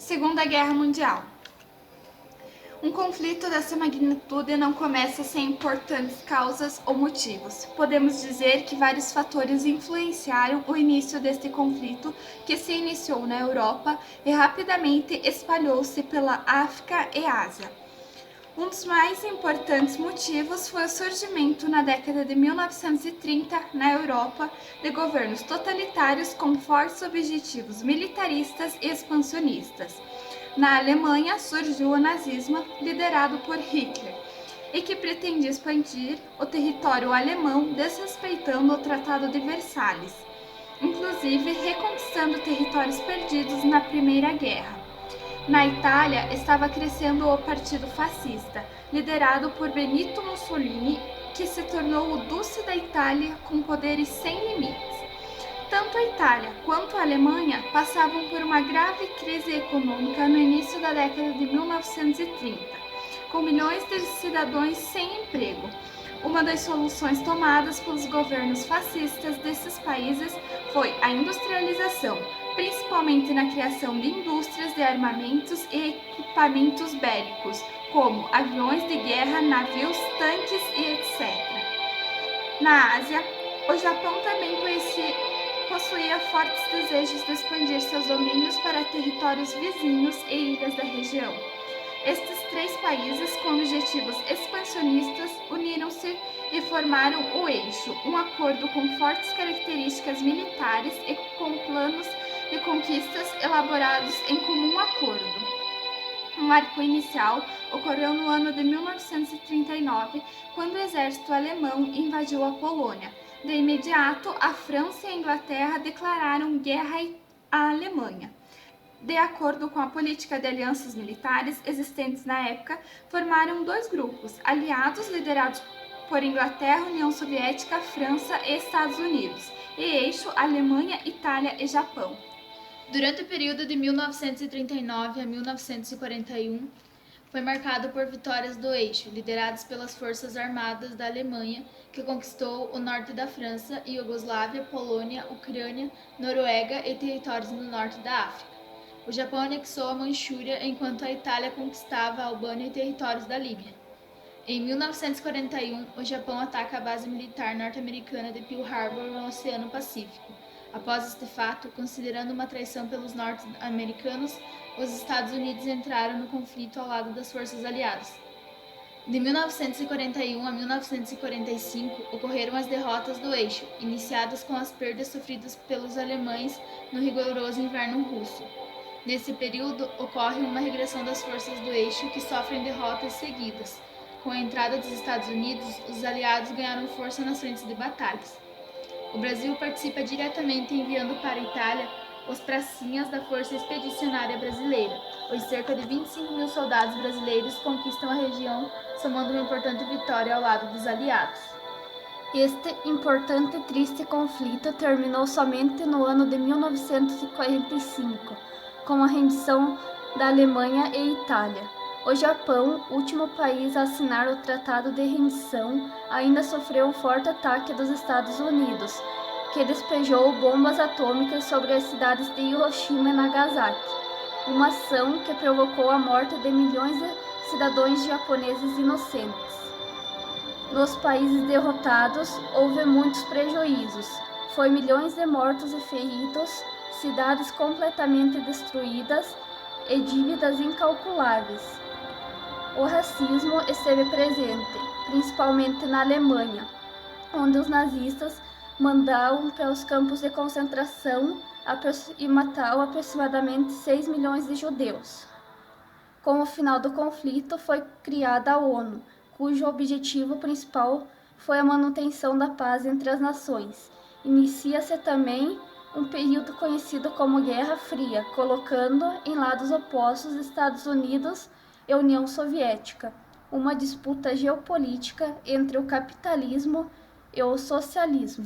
Segunda Guerra Mundial. Um conflito dessa magnitude não começa sem importantes causas ou motivos. Podemos dizer que vários fatores influenciaram o início deste conflito, que se iniciou na Europa e rapidamente espalhou-se pela África e Ásia. Um dos mais importantes motivos foi o surgimento na década de 1930 na Europa de governos totalitários com fortes objetivos militaristas e expansionistas. Na Alemanha surgiu o nazismo, liderado por Hitler, e que pretendia expandir o território alemão desrespeitando o Tratado de Versalhes, inclusive reconquistando territórios perdidos na Primeira Guerra. Na Itália, estava crescendo o Partido Fascista, liderado por Benito Mussolini, que se tornou o Duce da Itália com poderes sem limites. Tanto a Itália quanto a Alemanha passavam por uma grave crise econômica no início da década de 1930, com milhões de cidadãos sem emprego. Uma das soluções tomadas pelos governos fascistas desses países foi a industrialização, principalmente na criação de indústrias de armamentos e equipamentos bélicos, como aviões de guerra, navios, tanques e etc. Na Ásia, o Japão também possuía fortes desejos de expandir seus domínios para territórios vizinhos e ilhas da região. Estes três países, com objetivos expansionistas, uniram-se e formaram o Eixo, um acordo com fortes características militares e com planos de conquistas elaborados em comum acordo. Um marco inicial ocorreu no ano de 1939, quando o exército alemão invadiu a Polônia. De imediato, a França e a Inglaterra declararam guerra à Alemanha. De acordo com a política de alianças militares existentes na época, formaram dois grupos, aliados liderados por Inglaterra, União Soviética, França e Estados Unidos, e eixo Alemanha, Itália e Japão. Durante o período de 1939 a 1941, foi marcado por vitórias do eixo, lideradas pelas forças armadas da Alemanha, que conquistou o norte da França, Iugoslávia, Polônia, Ucrânia, Noruega e territórios no norte da África. O Japão anexou a Manchúria, enquanto a Itália conquistava a Albânia e territórios da Líbia. Em 1941, o Japão ataca a base militar norte-americana de Pearl Harbor no Oceano Pacífico. Após este fato, considerando uma traição pelos norte-americanos, os Estados Unidos entraram no conflito ao lado das forças aliadas. De 1941 a 1945, ocorreram as derrotas do eixo, iniciadas com as perdas sofridas pelos alemães no rigoroso inverno russo. Nesse período, ocorre uma regressão das forças do eixo que sofrem derrotas seguidas. Com a entrada dos Estados Unidos, os aliados ganharam força nas frentes de batalhas. O Brasil participa diretamente enviando para a Itália os pracinhas da Força Expedicionária Brasileira. Os cerca de 25 mil soldados brasileiros conquistam a região, somando uma importante vitória ao lado dos aliados. Este importante e triste conflito terminou somente no ano de 1945, com a rendição da Alemanha e Itália. O Japão, último país a assinar o Tratado de Rendição, ainda sofreu um forte ataque dos Estados Unidos, que despejou bombas atômicas sobre as cidades de Hiroshima e Nagasaki, uma ação que provocou a morte de milhões de cidadãos japoneses inocentes. Nos países derrotados, houve muitos prejuízos. Foi milhões de mortos e feridos, cidades completamente destruídas e dívidas incalculáveis. O racismo esteve presente, principalmente na Alemanha, onde os nazistas mandavam para os campos de concentração e mataram aproximadamente 6 milhões de judeus. Com o final do conflito, foi criada a ONU, cujo objetivo principal foi a manutenção da paz entre as nações. Inicia-se também um período conhecido como Guerra Fria, colocando em lados opostos Estados Unidos e União Soviética, uma disputa geopolítica entre o capitalismo e o socialismo.